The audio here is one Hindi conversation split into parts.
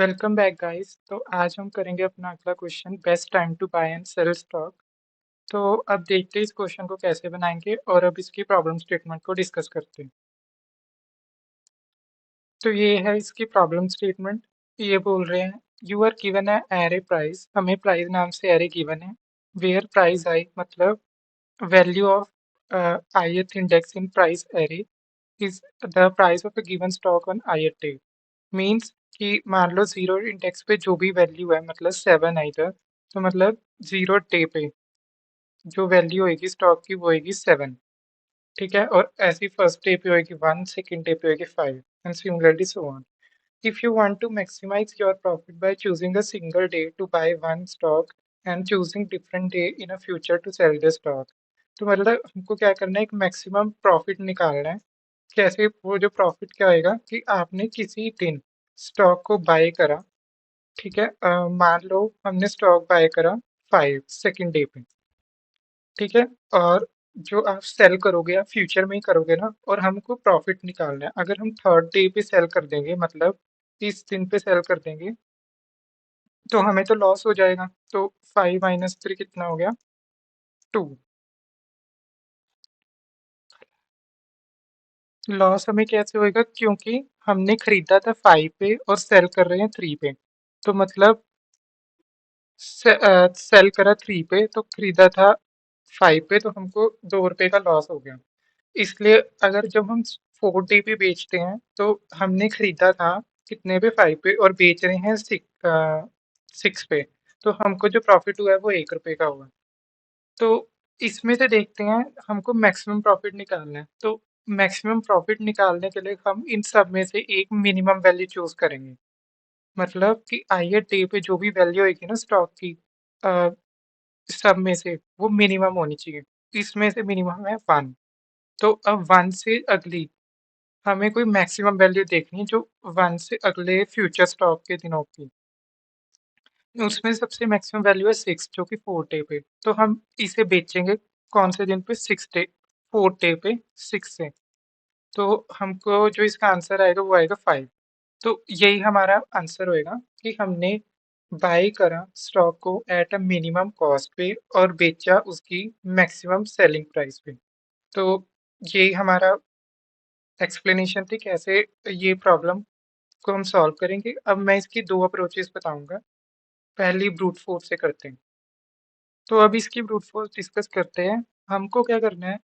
Welcome back guys. तो आज हम करेंगे अपना अगला question, best time to buy and sell stock. तो अब देखते हैं इस क्वेश्चन को कैसे बनाएंगे और अब इसकी प्रॉब्लम स्टेटमेंट को डिस्कस करते हैं। तो ये है इसकी प्रॉब्लम स्टेटमेंट। ये बोल रहे हैं यू आर गिवन है एरे प्राइस, हमें प्राइस नाम से एरे गिवन है। वेयर प्राइस आई मतलब value of ith index in price array is the price of a given stock on ith day. Means कि मान लो जीरो इंडेक्स पे जो भी वैल्यू है मतलब 7 है इधर, तो मतलब जीरो डे पे जो वैल्यू होगी स्टॉक की वो होगी 7। ठीक है, और ऐसी फर्स्ट डे पे होगी 1, सेकंड डे पे होगी 5 and similarly so on. If you want to maximize your profit by choosing a single day to buy one stock and choosing different day in a future to sell the stock, तो मतलब हमको क्या करना है, एक मैक्सिमम प्रॉफिट निकालना है। कैसे? वो जो प्रॉफिट क्या होएगा कि आपने किसी दिन स्टॉक को बाय करा। ठीक है, मान लो हमने स्टॉक बाय करा 5 सेकेंड डे पे। ठीक है, और जो आप सेल करोगे आप फ्यूचर में ही करोगे ना, और हमको प्रॉफिट निकालना है। अगर हम थर्ड डे पे सेल कर देंगे मतलब 30 दिन पे सेल कर देंगे तो हमें तो लॉस हो जाएगा। तो 5 - 3 कितना हो गया? 2। लॉस हमें कैसे होएगा? क्योंकि हमने खरीदा था 5 पे और सेल कर रहे हैं 3 पे। तो मतलब सेल करा 3 पे तो खरीदा था 5 पे, तो हमको 2 रुपए का लॉस हो गया। इसलिए अगर जब हम 4 डे पे बेचते हैं तो हमने खरीदा था कितने पे? 5 पे, और बेच रहे हैं 6 पे, तो हमको जो प्रॉफिट हुआ है वो 1 रुपए का हुआ। तो इसमें से देखते हैं, हमको मैक्सिमम प्रॉफिट निकालना है। तो मैक्सिमम प्रॉफिट निकालने के लिए हम इन सब में से एक मिनिमम वैल्यू चूज करेंगे। मतलब कि आई डे पे जो भी वैल्यू होगी ना स्टॉक की, अ, सब में से वो मिनिमम होनी चाहिए। इसमें से मिनिमम है 1। तो अब 1 से अगली हमें कोई मैक्सिमम वैल्यू देखनी है जो 1 से अगले फ्यूचर स्टॉक के दिनों की। उसमें सबसे मैक्सिमम वैल्यू है 6 जो कि 4 डे पे। तो हम इसे बेचेंगे कौन से दिन पे? 6 डे, 4 डे पे 6 से। तो हमको जो इसका आंसर आएगा वो आएगा 5। तो यही हमारा आंसर होएगा कि हमने बाय करा स्टॉक को एट अ मिनिमम कॉस्ट पे और बेचा उसकी मैक्सिमम सेलिंग प्राइस पे। तो यही हमारा एक्सप्लेनेशन थी कैसे ये प्रॉब्लम को हम सॉल्व करेंगे। अब मैं इसकी दो अप्रोचेस बताऊंगा। पहली ब्रूट फोर्स से करते हैं। तो अब इसकी ब्रूट फोर्स डिस्कस करते हैं। हमको क्या करना है?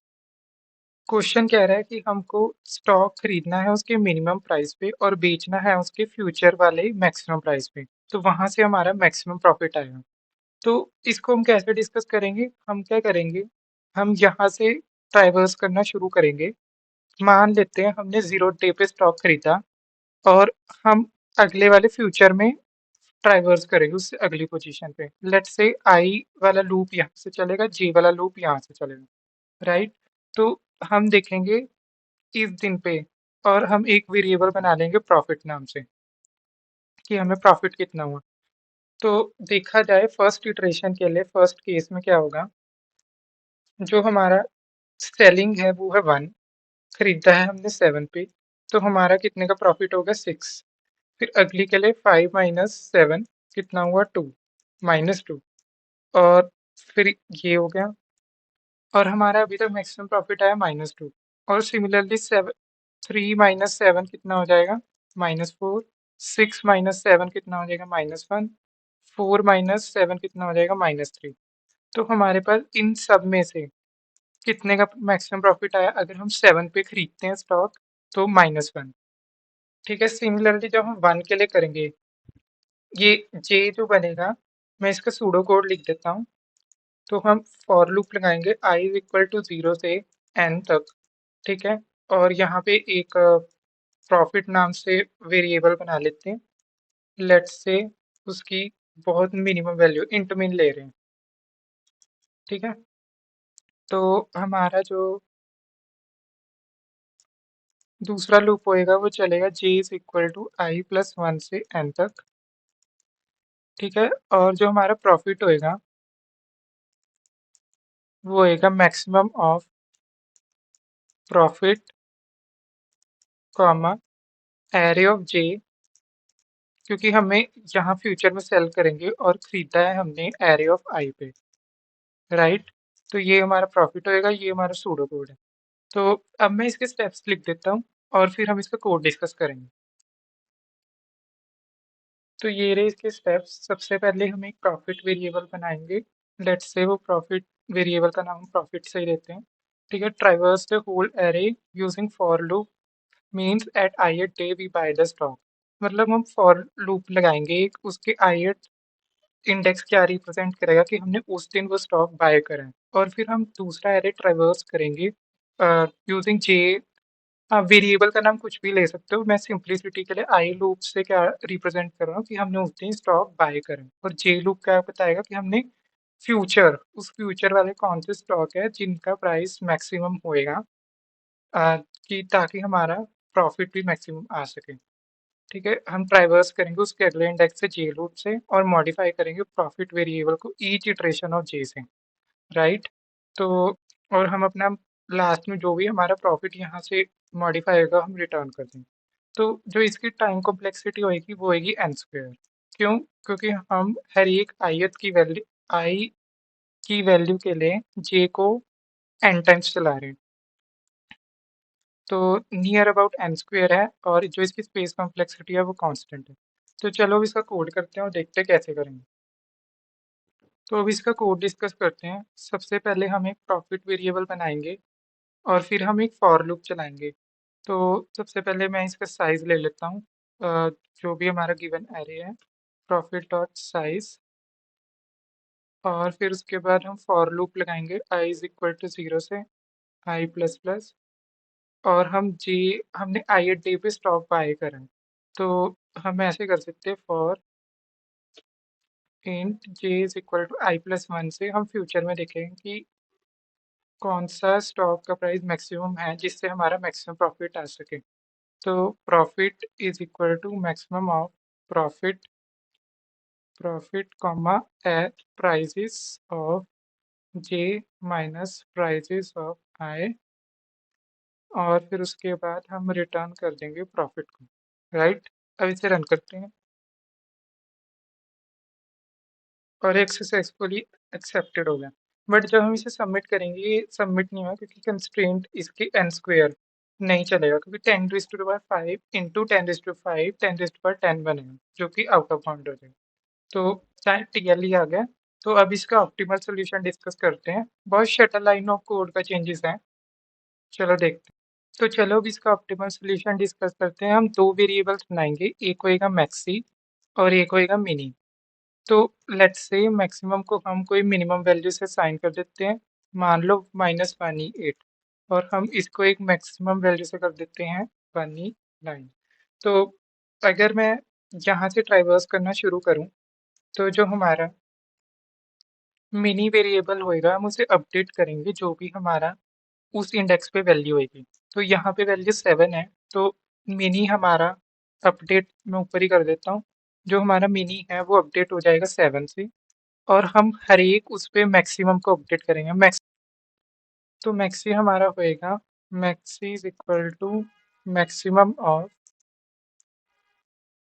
क्वेश्चन कह रहा है कि हमको स्टॉक खरीदना है उसके मिनिमम प्राइस पे और बेचना है उसके फ्यूचर वाले मैक्सिमम प्राइस पे। तो वहां से हमारा मैक्सिमम प्रॉफिट आएगा। तो इसको हम कैसे डिस्कस करेंगे? हम क्या करेंगे, हम यहाँ से ट्राइवर्स करना शुरू करेंगे। मान लेते हैं हमने जीरो डे पे स्टॉक खरीदा और हम अगले वाले फ्यूचर में ट्राइवर्स करेंगे उससे अगली पोजीशन पे। लेट्स से आई वाला लूप यहाँ से चलेगा, जे वाला लूप यहाँ से चलेगा, राइट? तो हम देखेंगे इस दिन पे, और हम एक वेरिएबल बना लेंगे प्रॉफिट नाम से कि हमें प्रॉफिट कितना हुआ। तो देखा जाए फर्स्ट इटरेशन के लिए, फर्स्ट केस में क्या होगा, जो हमारा सेलिंग है वो है 1, खरीदा है हमने 7 पे, तो हमारा कितने का प्रॉफिट होगा? 6। फिर अगली के लिए 5 - 7 कितना हुआ? 2, -2। और फिर ये हो गया, और हमारा अभी तक मैक्सिमम प्रॉफिट आया -2। और सिमिलरली 3 - 7 कितना हो जाएगा? -4। 6 - 7 कितना हो जाएगा? -1। 4 - 7 कितना हो जाएगा? -3। तो हमारे पास इन सब में से कितने का मैक्सिमम प्रॉफिट आया? अगर हम 7 पे खरीदते हैं स्टॉक तो -1। ठीक है, सिमिलरली जब हम 1 के लिए करेंगे, ये जे जो बनेगा, मैं इसका सूडो कोड लिख देता हूँ। तो हम फॉर लूप लगाएंगे आई इज इक्वल टू 0 से एन तक। ठीक है, और यहाँ पे एक प्रॉफिट नाम से वेरिएबल बना लेते हैं। लेट्स से उसकी बहुत मिनिमम वैल्यू इंट मिन ले रहे हैं। ठीक है, तो हमारा जो दूसरा लूप होएगा वो चलेगा J is equal to I plus 1 से एन तक। ठीक है, और जो हमारा प्रॉफिट होएगा वो होएगा maximum of profit comma array of J क्योंकि हमें यहाँ फ्यूचर में सेल करेंगे और खरीदा है हमने एरे ऑफ आई पे, राइट। तो ये हमारा प्रॉफिट होएगा, ये हमारा सूडो कोड है। तो अब मैं इसके स्टेप्स लिख देता हूँ और फिर हम इसका कोड डिस्कस करेंगे। तो ये रहे इसके स्टेप्स। सबसे पहले हम एक प्रॉफिट वेरिएबल बनाएंगे। लेट्स से वो प्रॉफिट वेरिएबल का नाम प्रॉफिट से ही देते हैं, ठीक है। Traverse the whole array using for loop means at I day we buy the stock. मतलब हम फॉर लूप लगाएंगे एक, उसके आई इंडेक्स क्या रिप्रेजेंट करेगा कि हमने उस दिन वो स्टॉक बाय करा है। और फिर हम दूसरा एरे ट्राइवर्स करेंगे यूजिंग जे। हाँ, वेरिएबल का नाम कुछ भी ले सकते हो, मैं सिंप्लिसिटी के लिए आई लूप से क्या रिप्रेजेंट कर रहा हूँ कि हमने उस दिन स्टॉक बाय करा है। और जे लूप क्या बताएगा कि हमने फ्यूचर, उस फ्यूचर वाले कौन से स्टॉक है जिनका प्राइस मैक्सिमम होएगा, कि ताकि हमारा प्रॉफिट भी मैक्सिमम आ सके। ठीक है, हम ट्राइवर्स करेंगे उसके अगले इंडेक्स से जे लूप से और मॉडिफाई करेंगे प्रॉफिट वेरिएबल को ईच इटरेशन ऑफ जे से, राइट। तो और हम अपना लास्ट में जो भी हमारा प्रॉफिट यहाँ से मॉडिफाई होगा हम रिटर्न कर देंगे। तो जो इसकी टाइम कॉम्प्लेक्सिटी होएगी वो होएगी एन स्क्वायर। क्यों? क्योंकि हम हर एक आई की वैल्यू के लिए जे को एन टाइम्स चला रहे हैं। तो नियर अबाउट एन स्क्वायर है और जो इसकी स्पेस कॉम्प्लेक्सिटी है वो कांस्टेंट है। तो चलो अब इसका कोड करते हैं और देखते हैं कैसे करेंगे। तो अब इसका कोड डिस्कस करते हैं। सबसे पहले हम एक प्रॉफिट वेरिएबल बनाएंगे और फिर हम एक फॉर लूप चलाएंगे। तो सबसे पहले मैं इसका साइज ले लेता हूँ, जो भी हमारा गिवन एरे है, प्रॉफिट डॉट साइज। और फिर उसके बाद हम फॉर लूप लगाएंगे आई इज इक्वल टू 0 से आई प्लस प्लस। और हमने आई एट डे पे स्टॉक बाय करा है, तो हम ऐसे कर सकते हैं for int J is equal to I plus one से हम फ्यूचर में देखेंगे कि कौन सा स्टॉक का प्राइस मैक्सिमम है जिससे हमारा मैक्सिमम प्रॉफिट आ सके। तो profit is equal to maximum of profit profit comma at prices of J minus prices of I. और फिर उसके बाद हम रिटर्न कर देंगे प्रॉफिट को, राइट। अब इसे रन करते हैं और एक सक्सेसफुली एक्सेप्टेड हो गया। बट जब हम इसे सबमिट करेंगे ये सबमिट नहीं हुआ क्योंकि कंस्ट्रेंट इसकी एन स्क्वायर नहीं चलेगा, क्योंकि 10⁵ इंटू 10⁵ 10⁻10 बनेगा जो कि आउट ऑफ बाउंड हो जाएगा। तो चाहे टीएलई आ गया। तो अब इसका ऑप्टिमल सोल्यूशन डिस्कस करते हैं। बहुत शटल लाइन ऑफ कोड का चेंजेस हैं, चलो देखते हैं। तो चलो अब इसका ऑप्टिमल सोल्यूशन डिस्कस करते हैं। हम दो वेरिएबल्स बनाएंगे, एक होएगा मैक्सी और एक होएगा मिनी। तो लेट्स से मैक्सिमम को हम कोई मिनिमम वैल्यू से साइन कर देते हैं, मान लो -1E8। और हम इसको एक मैक्सिमम वैल्यू से कर देते हैं 1E9। तो अगर मैं यहाँ से ट्राइवर्स करना शुरू करूँ तो जो हमारा मिनी वेरिएबल होएगा हम उसे अपडेट करेंगे जो भी हमारा उस इंडेक्स पे वैल्यू होएगी। तो यहाँ पे वैल्यू 7 है, तो मिनी हमारा अपडेट मैं ऊपर ही कर देता हूँ। जो हमारा मिनी है वो अपडेट हो जाएगा 7 से। और हम हर एक उस पे मैक्सिमम को अपडेट करेंगे। तो मैक्सी हमारा होएगा maxi is equal to maximum of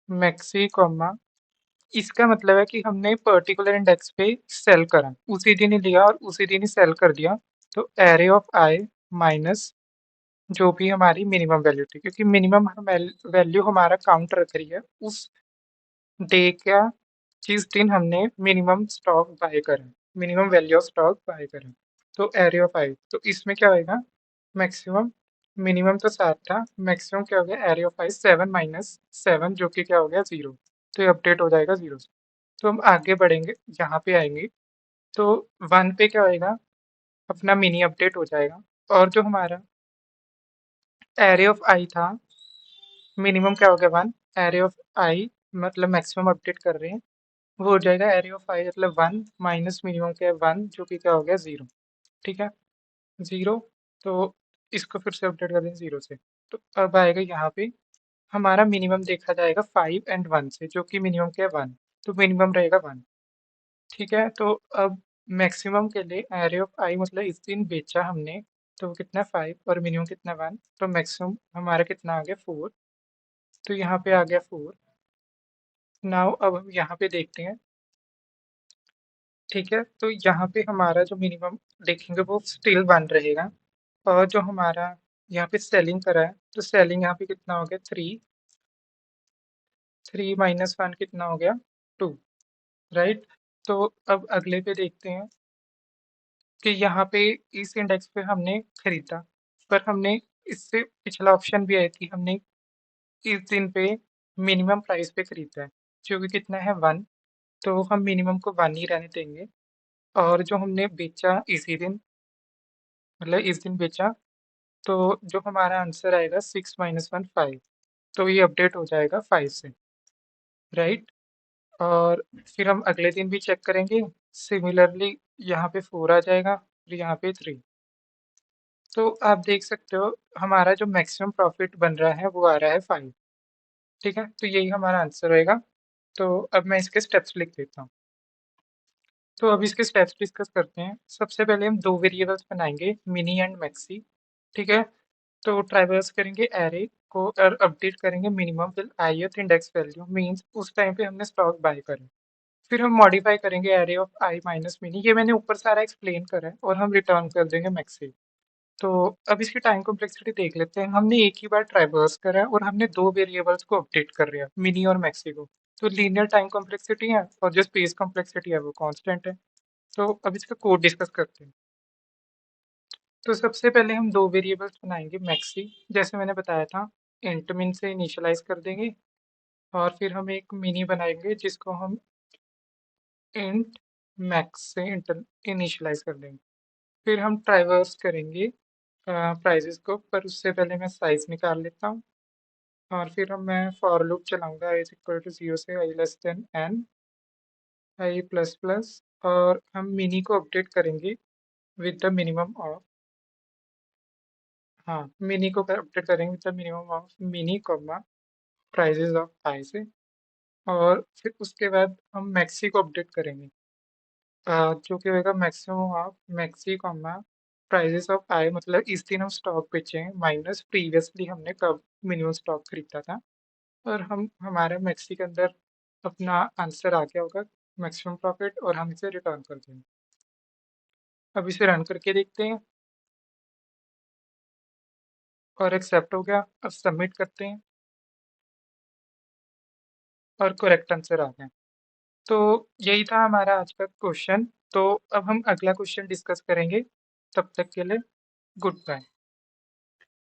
maxi comma, इसका मतलब है कि हमने पर्टिकुलर इंडेक्स पे सेल करा, उसी दिन ही लिया और उसी दिन ही सेल कर दिया। तो एरे ऑफ आई माइनस जो भी हमारी मिनिमम वैल्यू थी, क्योंकि मिनिमम वैल्यू हमारा काउंट रख रही है उस डे का जिस दिन हमने मिनिमम स्टॉक बाय करा, minimum value of stock buy करा। तो एरे ऑफ आई, तो इसमें क्या होएगा मैक्सिमम, मिनिमम तो 7 था, मैक्सिमम क्या हो गया एरे ऑफ आई 7 - 7 जो कि क्या हो गया 0। तो ये अपडेट हो जाएगा 0 से। तो हम आगे बढ़ेंगे, यहाँ पे आएंगे तो 1 पे क्या होएगा, अपना मिनी अपडेट हो जाएगा। और जो हमारा एरे ऑफ आई था, मिनिमम क्या हो गया 1, एरे ऑफ आई मतलब मैक्सिमम अपडेट कर रहे हैं, वो हो जाएगा एरे ऑफ आई मतलब 1 माइनस मिनिमम क्या है 1 जो कि क्या हो गया 0। ठीक है 0। तो इसको फिर से अपडेट कर दें 0 से। तो अब आएगा यहाँ पे हमारा मिनिमम देखा जाएगा 5 एंड 1 से, जो कि मिनिमम क्या है 1। तो मिनिमम रहेगा 1। ठीक है, तो अब मैक्सिमम के लिए एरे ऑफ आई मतलब इस दिन बेचा हमने, तो वो कितना 5 और मिनिमम कितना 1। तो मैक्सिमम हमारा कितना आ गया 4। तो यहाँ पे आ गया 4। नाउ अब हम यहाँ पे देखते हैं। ठीक है, तो यहाँ पे हमारा जो मिनिमम देखेंगे वो स्टिल वन रहेगा, और जो हमारा यहाँ पे सेलिंग करा है, तो सेलिंग यहाँ पे कितना हो गया, थ्री। थ्री माइनस वन कितना हो गया, टू। राइट। तो अब अगले पे देखते हैं कि यहाँ पे इस इंडेक्स पे हमने खरीदा, पर हमने इससे पिछला ऑप्शन भी आई थी, हमने इस दिन पे मिनिमम प्राइस पे खरीदा है, जो कि कितना है, वन। तो हम मिनिमम को वन ही रहने देंगे, और जो हमने बेचा इसी दिन, मतलब इस दिन बेचा, तो जो हमारा आंसर आएगा सिक्स माइनस वन, फाइव। तो ये अपडेट हो जाएगा फाइव से। राइट। और फिर हम अगले दिन भी चेक करेंगे, सिमिलरली यहाँ पे फोर आ जाएगा, फिर यहाँ पे थ्री। तो आप देख सकते हो हमारा जो मैक्सिमम प्रॉफिट बन रहा है वो आ रहा है फाइव। ठीक है, तो यही हमारा आंसर रहेगा। तो अब मैं इसके स्टेप्स लिख देता हूँ। तो अब इसके स्टेप्स डिस्कस करते हैं। सबसे पहले हम दो वेरिएबल्स बनाएंगे, मिनी एंड मैक्सी। ठीक है, तो ट्राइवर्स करेंगे एरे को और अपडेट करेंगे minimum with ith index value, means उस टाइम पे हमने स्टॉक बाय करें। फिर हम मॉडिफाई करेंगे array of I minus mini, ये मैंने ऊपर सारा एक्सप्लेन करा है, और हम रिटर्न कर देंगे मैक्सी। तो अब इसकी टाइम कॉम्प्लेक्सिटी देख लेते हैं। हमने एक ही बार ट्राइवर्स करा है और हमने दो वेरिएबल्स को अपडेट कर रहे हैं, मिनी और मैक्सी को। तो लीनियर टाइम कॉम्प्लेक्सिटी है, और जो स्पेस कॉम्प्लेक्सिटी है वो कांस्टेंट है। तो अब इसका कोड डिस्कस करते हैं। तो सबसे पहले हम दो वेरिएबल्स बनाएंगे मैक्सी, जैसे मैंने बताया था, इंट मिन से इनिशियलाइज कर देंगे, और फिर हम एक मिनी बनाएंगे जिसको हम इंट मैक्स से इनिशियलाइज कर देंगे। फिर हम ट्राइवर्स करेंगे प्राइजेस को, पर उससे पहले मैं साइज निकाल लेता हूँ। और फिर हम मैं फॉर लूप चलाऊंगा, i is equal to zero से I less than N, I plus plus, और हम मिनी को अपडेट करेंगे विद द मिनिमम ऑफ, हाँ, मिनी को अपडेट करेंगे with the minimum of mini comma prices of I से। और फिर उसके बाद हम मैक्सी को अपडेट करेंगे, जो कि होगा maximum of maxi comma prices of I, मतलब इस दिन हम स्टॉक बेचे हैं माइनस प्रीवियसली हमने कब मिनिमम स्टॉक खरीदा था। और हम हमारे मैक्सी के अंदर अपना आंसर आ गया होगा, मैक्सिमम प्रॉफिट, और हम इसे रिटर्न कर देंगे। अब इसे रन करके देखते हैं, और एक्सेप्ट हो गया। अब सबमिट करते हैं, और करेक्ट आंसर आ गया। तो यही था हमारा आज का क्वेश्चन। तो अब हम अगला क्वेश्चन डिस्कस करेंगे। तब तक के लिए गुड बाय।